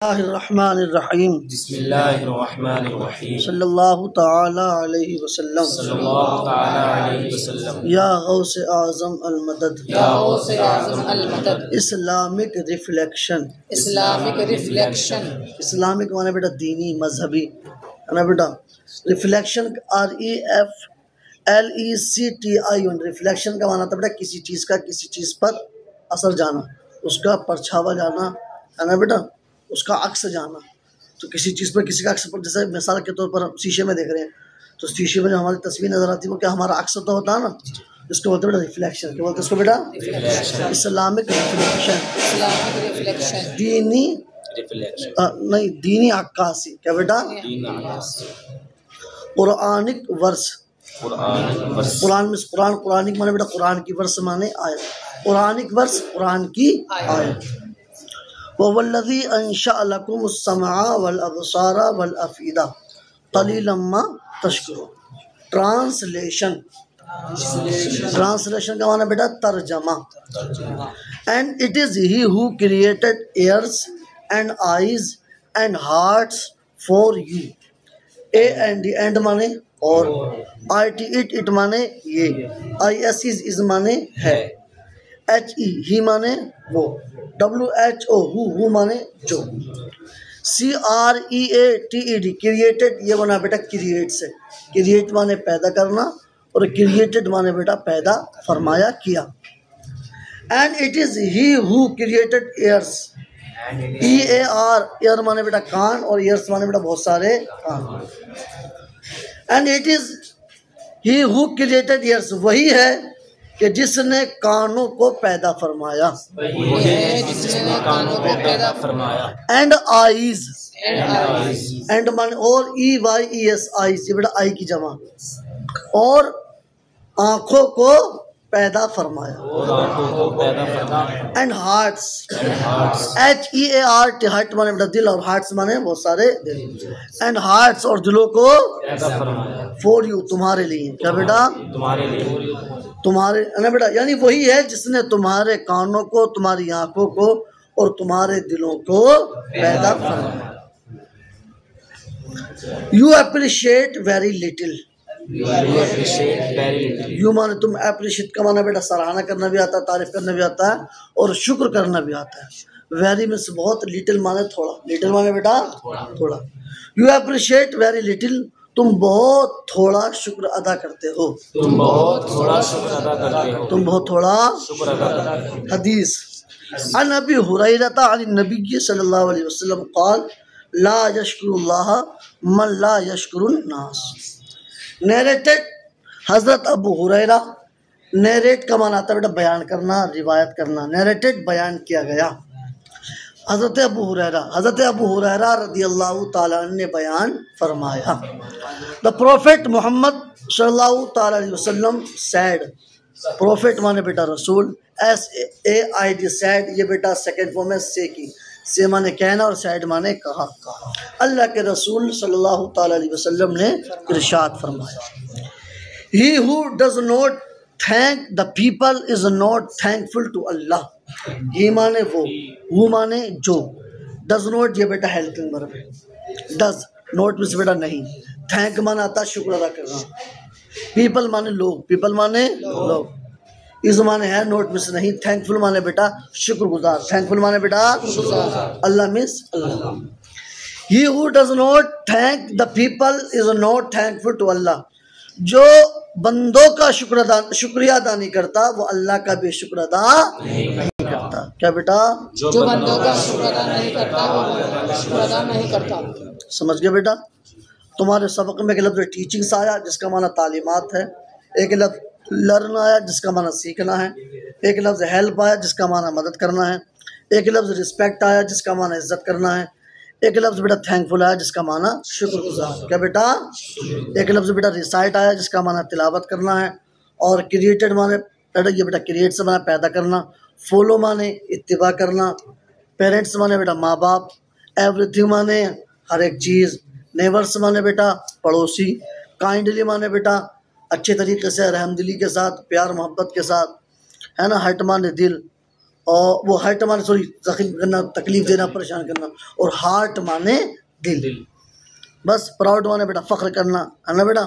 बिस्मिल्लाहिर्रहमानिर्रहीम बिस्मिल्लाहिर्रहमानिर्रहीम सल्लल्लाहु ताला अलैहि वसल्लम सल्लल्लाहु ताला अलैहि वसल्लम या गौसे आज़म अल मदद या गौसे आज़म अल मदद इस्लामिक रिफ्लेक्शन इस्लामिक माने बेटा दीनी मजहबी है ना बेटा। रिफ्लेक्शन REFLECTION रिफ्लेक्शन का माना था बेटा किसी चीज़ का किसी चीज़ पर असर जाना, उसका परछावा जाना है ना बेटा, उसका अक्स जाना। तो किसी चीज़ पर किसी का अक्स पर, जैसे मिसाल के तौर पर हम शीशे में देख रहे हैं तो शीशे में जो हमारी तस्वीर नज़र आती है वो क्या हमारा अक्स तो होता है ना, इसको बोलते हैं बेटा रिफ्लेक्शन। क्या बोलते हैं इसको बेटा? इस्लामिक रिफ्लेक्शन दीनी नहीं दीनी अक्कासी। क्या बेटा? कुरानिक वर्स कुरानिक माने बेटा कुरान की वर्स माने आयत, कुरानिक वर्स कुरान की आयत। वल्लज़ी अंशअ लकुमुस समअ वल अबसारा वल अफईदा क़लीलन मा तशकुरून। ट्रांसलेशन का माना बेटा तर्जमा। And it is he who created ears and eyes and hearts for you। And माने और, it माने ये, is माने है, he माने वो, WHO माने जो, CREATED क्रिएटेड ये बना बेटा क्रिएट से। क्रिएट माने पैदा करना और क्रिएटेड माने बेटा पैदा फरमाया किया। And it is he who created ears, EAR माने बेटा कान और ears माने बेटा बहुत सारे कान। And it is he who created ears वही है कि जिसने कानों को पैदा फरमाया। एंड आईज एंड माने और EYES आईज ये बेटा आई की जमा, और आँखों को पैदा फरमाया। एंड हार्ट्स HEART हार्ट माने बेटा दिल और हार्ट्स माने बहुत सारे दिल। एंड हार्ट्स और दिलों को फॉर यू तुम्हारे लिए। क्या बेटा? तुम्हारे ना बेटा, यानी वही है जिसने तुम्हारे कानों को, तुम्हारी आंखों को और तुम्हारे दिलों को पैदा फरमाया। You appreciate very little. You माने तुम, अप्रिशिएट का माना बेटा सराहना करना भी आता है, तारीफ करना भी आता है और शुक्र करना भी आता है। वेरी मीन्स बहुत, लिटिल माने थोड़ा, लिटिल माने बेटा थोड़ा। यू अप्रिशिएट वेरी लिटिल तुम बहुत थोड़ा शुक्र अदा करते हो। हदीस अन अबी हुरैरा अन नबी सल्लल्लाहु अलैहि वसल्लम क़ाल ला यशकुरुल्लाह मन ला यशकुरुन नास। नरेटेड हज़रत अबू हुरैरा, नरेट का माना आता है बेटा बयान करना, रिवायत करना। नरेटेड बयान किया गया। हज़रत अबू हुरैरा रदियल्लाहु ताला अन्हु ने बयान फरमाया। द प्रोफेट मोहम्मद सल्लल्लाहु ताला अलैहि वसल्लम सैड, प्रोफेट माने बेटा रसूल, SAID सैड ये बेटा सेकंड फॉर्म है से की, से माने कहना और सैड माने कहा। अल्लाह के रसूल सल्लल्लाहु ताला अलैहि वसल्लम ने इरशाद फरमाया, he who does not thank the people is not thankful to Allah. ये माने वो माने जो, डज नॉट ये बेटा हेल्पिंग वर्ब है। डज नॉट मींस बेटा नहीं, थैंक माना आता शुक्र अदा करना, पीपल माने लोग, पीपल माने लोग, इस माने है, नोट मींस नहीं, थैंकफुल माने बेटा शुक्रगुजार, थैंकफुल माने बेटा Allah means Allah. He who does not thank the people is not thankful to Allah. जो बंदों का शुक्रिया अदा नहीं करता वो अल्लाह का भी शुक्र अदा नहीं करता। क्या बेटा? जो बंदों का शुक्र अदा नहीं करता वो शुक्र अदा नहीं करता। समझ गए बेटा? तुम्हारे सबक में एक लफ्ज़ टीचिंग्स आया जिसका माना तालीमात है, एक लफ्ज़ लर्न आया जिसका माना सीखना है, एक लफ्ज़ हेल्प आया जिसका माना मदद करना है, एक लफ्ज़ रिस्पेक्ट आया जिसका माना इज्जत करना है, एक लफ्ज़ बेटा थैंकफुल आया जिसका माना शुक्रगुजार। क्या बेटा? एक लफ्ज़ बेटा रिसाइट आया जिसका माना तिलावत करना है, और क्रिएटेड माने बेटा ये बेटा क्रिएट से माना पैदा करना, फॉलो माने इत्तिबा करना, पेरेंट्स माने बेटा माँ बाप, एवरीथिंग माने हर एक चीज़, नेबर्स माने बेटा पड़ोसी, काइंडली माने बेटा अच्छे तरीके से रहमदिली के साथ प्यार मोहब्बत के साथ, है ना, हर्ट माने दिल, और वो हर्ट माने सॉरी जख्म करना, तकलीफ देना, परेशान करना, और हार्ट माने दिल। बस प्राउड माने बेटा फ़ख्र करना, है ना बेटा।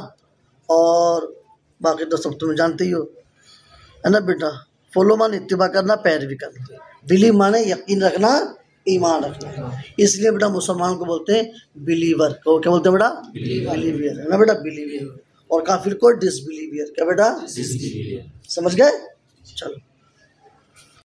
और बाकी तो सब तुम जानते ही हो, है ना बेटा। फॉलो माने इत्तिबा करना, पैरवी करना। बिलीव माने यकीन रखना, ईमान रखना। इसलिए बेटा मुसलमान को बोलते हैं बिलीवर। को क्या बोलते हैं बेटा? बिलीवियर, है ना बेटा, बिलीवियर। और काफिर को डिसबिलीवियर। क्या बेटा? समझ गए? चलो।